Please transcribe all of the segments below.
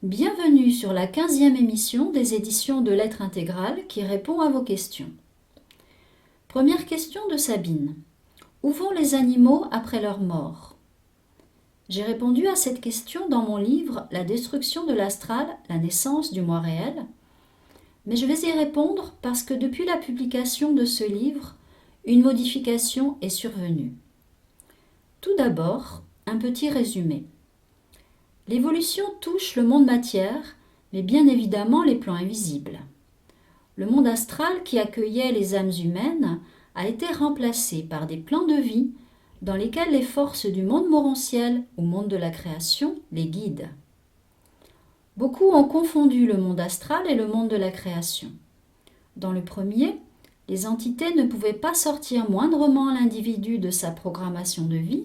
Bienvenue sur la 15e émission des éditions de Lettres intégrales qui répond à vos questions. Première question de Sabine. Où vont les animaux après leur mort? J'ai répondu à cette question dans mon livre La destruction de l'astral, la naissance du moi réel. Mais je vais y répondre parce que depuis la publication de ce livre, une modification est survenue. Tout d'abord, un petit résumé. L'évolution touche le monde matière, mais bien évidemment les plans invisibles. Le monde astral qui accueillait les âmes humaines a été remplacé par des plans de vie dans lesquels les forces du monde morontiel ou monde de la création les guident. Beaucoup ont confondu le monde astral et le monde de la création. Dans le premier, les entités ne pouvaient pas sortir moindrement l'individu de sa programmation de vie,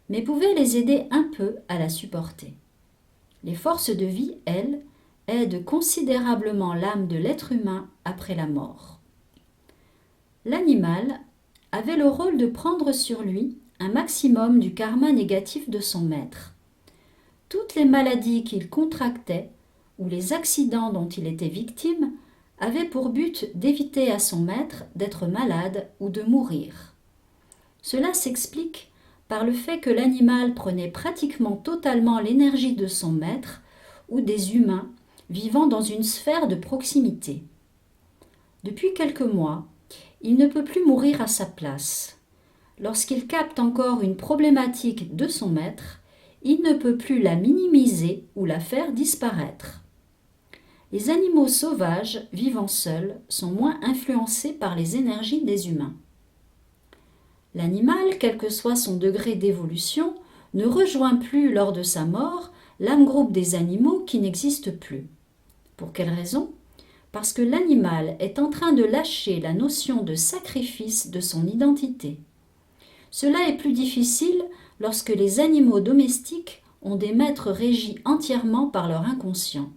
mais pouvaient les aider un peu à la supporter. Les forces de vie, elles, aident considérablement l'âme de l'être humain après la mort. L'animal avait le rôle de prendre sur lui un maximum du karma négatif de son maître. Toutes les maladies qu'il contractait ou les accidents dont il était victime avaient pour but d'éviter à son maître d'être malade ou de mourir. Cela s'explique par le fait que l'animal prenait pratiquement totalement l'énergie de son maître ou des humains vivant dans une sphère de proximité. Depuis quelques mois, il ne peut plus mourir à sa place. Lorsqu'il capte encore une problématique de son maître, il ne peut plus la minimiser ou la faire disparaître. Les animaux sauvages vivant seuls sont moins influencés par les énergies des humains. L'animal, quel que soit son degré d'évolution, ne rejoint plus lors de sa mort l'âme groupe des animaux qui n'existe plus. Pour quelle raison? Parce que l'animal est en train de lâcher la notion de sacrifice de son identité. Cela est plus difficile lorsque les animaux domestiques ont des maîtres régis entièrement par leur inconscient.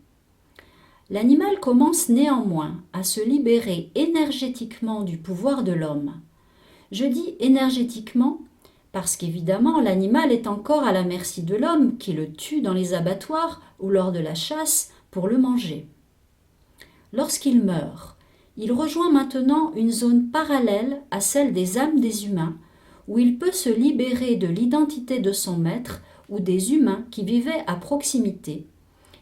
L'animal commence néanmoins à se libérer énergétiquement du pouvoir de l'homme. Je dis énergétiquement parce qu'évidemment l'animal est encore à la merci de l'homme qui le tue dans les abattoirs ou lors de la chasse pour le manger. Lorsqu'il meurt, il rejoint maintenant une zone parallèle à celle des âmes des humains où il peut se libérer de l'identité de son maître ou des humains qui vivaient à proximité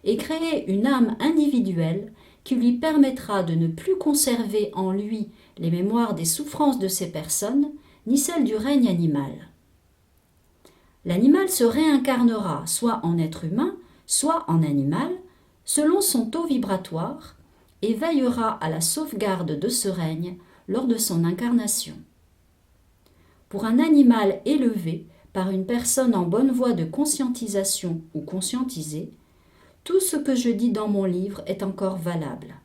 et créer une âme individuelle qui lui permettra de ne plus conserver en lui les mémoires des souffrances de ces personnes, ni celles du règne animal. L'animal se réincarnera soit en être humain, soit en animal, selon son taux vibratoire, et veillera à la sauvegarde de ce règne lors de son incarnation. Pour un animal élevé par une personne en bonne voie de conscientisation ou conscientisée, tout ce que je dis dans mon livre est encore valable.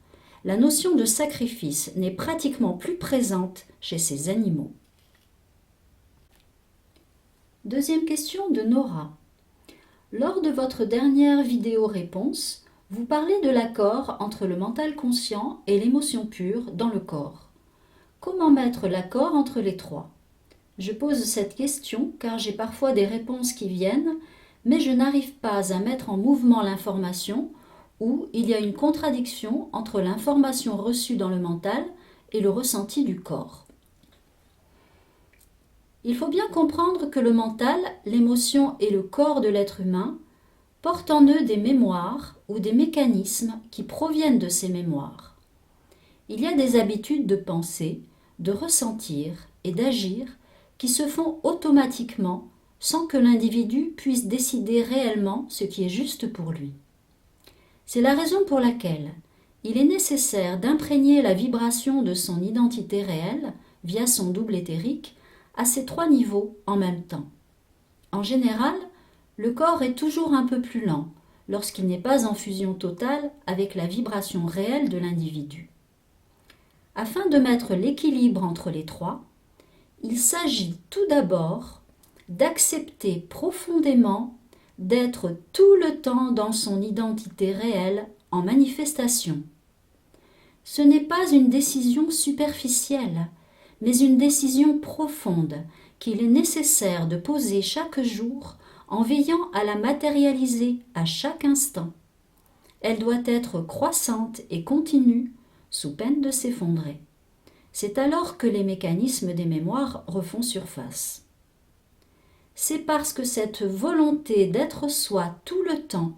La notion de sacrifice n'est pratiquement plus présente chez ces animaux. Deuxième question de Nora. Lors de votre dernière vidéo-réponse, vous parlez de l'accord entre le mental conscient et l'émotion pure dans le corps. Comment mettre l'accord entre les trois? Je pose cette question car j'ai parfois des réponses qui viennent, mais je n'arrive pas à mettre en mouvement l'information ou il y a une contradiction entre l'information reçue dans le mental et le ressenti du corps. Il faut bien comprendre que le mental, l'émotion et le corps de l'être humain portent en eux des mémoires ou des mécanismes qui proviennent de ces mémoires. Il y a des habitudes de penser, de ressentir et d'agir qui se font automatiquement sans que l'individu puisse décider réellement ce qui est juste pour lui. C'est la raison pour laquelle il est nécessaire d'imprégner la vibration de son identité réelle via son double éthérique à ces trois niveaux en même temps. En général, le corps est toujours un peu plus lent lorsqu'il n'est pas en fusion totale avec la vibration réelle de l'individu. Afin de mettre l'équilibre entre les trois, il s'agit tout d'abord d'accepter profondément d'être tout le temps dans son identité réelle en manifestation. Ce n'est pas une décision superficielle, mais une décision profonde qu'il est nécessaire de poser chaque jour en veillant à la matérialiser à chaque instant. Elle doit être croissante et continue, sous peine de s'effondrer. C'est alors que les mécanismes des mémoires refont surface. C'est parce que cette volonté d'être soi tout le temps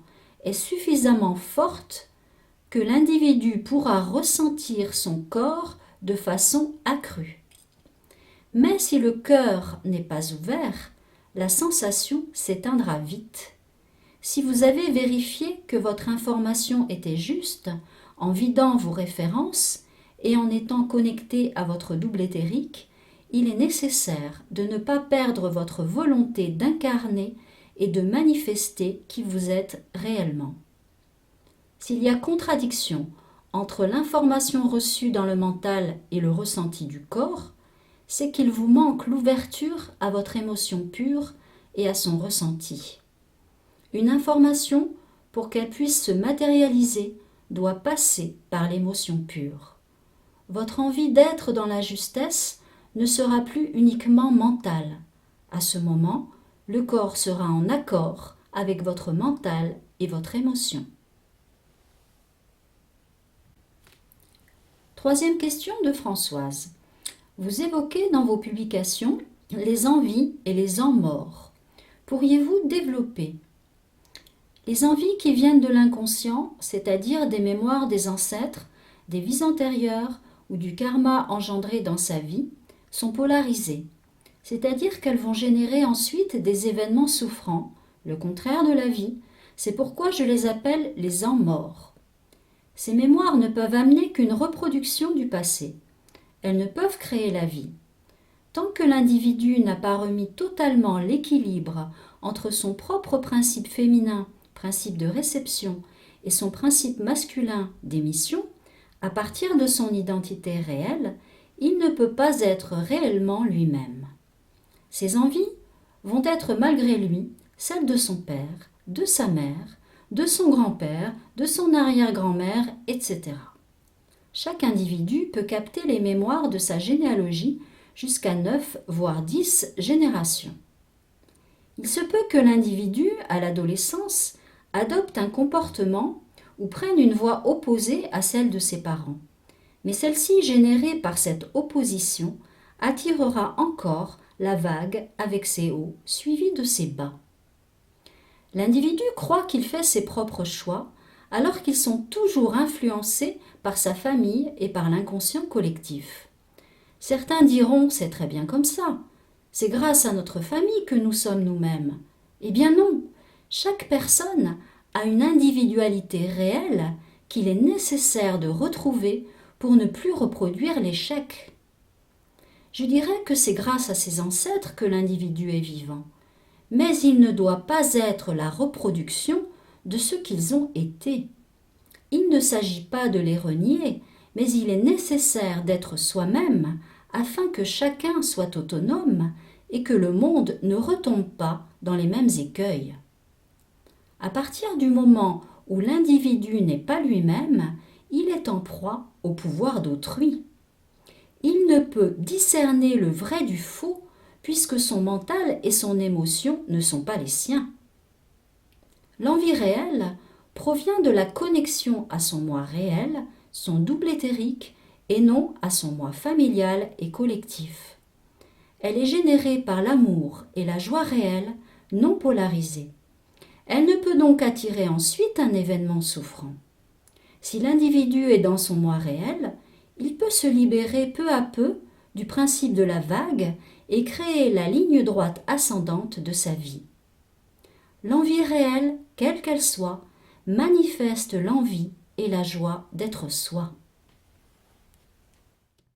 est suffisamment forte que l'individu pourra ressentir son corps de façon accrue. Mais si le cœur n'est pas ouvert, la sensation s'éteindra vite. Si vous avez vérifié que votre information était juste, en vidant vos références et en étant connecté à votre double éthérique, il est nécessaire de ne pas perdre votre volonté d'incarner et de manifester qui vous êtes réellement. S'il y a contradiction entre l'information reçue dans le mental et le ressenti du corps, c'est qu'il vous manque l'ouverture à votre émotion pure et à son ressenti. Une information, pour qu'elle puisse se matérialiser, doit passer par l'émotion pure. Votre envie d'être dans la justesse ne sera plus uniquement mentale. À ce moment, le corps sera en accord avec votre mental et votre émotion. Troisième question de Françoise. Vous évoquez dans vos publications les envies et les en morts. Pourriez-vous développer? Les envies qui viennent de l'inconscient, c'est-à-dire des mémoires des ancêtres, des vies antérieures ou du karma engendré dans sa vie, sont polarisées, c'est-à-dire qu'elles vont générer ensuite des événements souffrants, le contraire de la vie. C'est pourquoi je les appelle les en morts. Ces mémoires ne peuvent amener qu'une reproduction du passé. Elles ne peuvent créer la vie. Tant que l'individu n'a pas remis totalement l'équilibre entre son propre principe féminin, principe de réception, et son principe masculin d'émission, à partir de son identité réelle, il ne peut pas être réellement lui-même. Ses envies vont être malgré lui celles de son père, de sa mère, de son grand-père, de son arrière-grand-mère, etc. Chaque individu peut capter les mémoires de sa généalogie jusqu'à 9 voire 10 générations. Il se peut que l'individu, à l'adolescence, adopte un comportement ou prenne une voie opposée à celle de ses parents. Mais celle-ci, générée par cette opposition, attirera encore la vague avec ses hauts, suivie de ses bas. L'individu croit qu'il fait ses propres choix, alors qu'ils sont toujours influencés par sa famille et par l'inconscient collectif. Certains diront « c'est très bien comme ça, c'est grâce à notre famille que nous sommes nous-mêmes ». Eh bien non, chaque personne a une individualité réelle qu'il est nécessaire de retrouver pour ne plus reproduire l'échec. Je dirais que c'est grâce à ses ancêtres que l'individu est vivant, mais il ne doit pas être la reproduction de ce qu'ils ont été. Il ne s'agit pas de les renier, mais il est nécessaire d'être soi-même afin que chacun soit autonome et que le monde ne retombe pas dans les mêmes écueils. À partir du moment où l'individu n'est pas lui-même, il est en proie au pouvoir d'autrui. Il ne peut discerner le vrai du faux puisque son mental et son émotion ne sont pas les siens. L'envie réelle provient de la connexion à son moi réel, son double éthérique, et non à son moi familial et collectif. Elle est générée par l'amour et la joie réelle, non polarisée. Elle ne peut donc attirer ensuite un événement souffrant. Si l'individu est dans son moi réel, il peut se libérer peu à peu du principe de la vague et créer la ligne droite ascendante de sa vie. L'envie réelle, quelle qu'elle soit, manifeste l'envie et la joie d'être soi.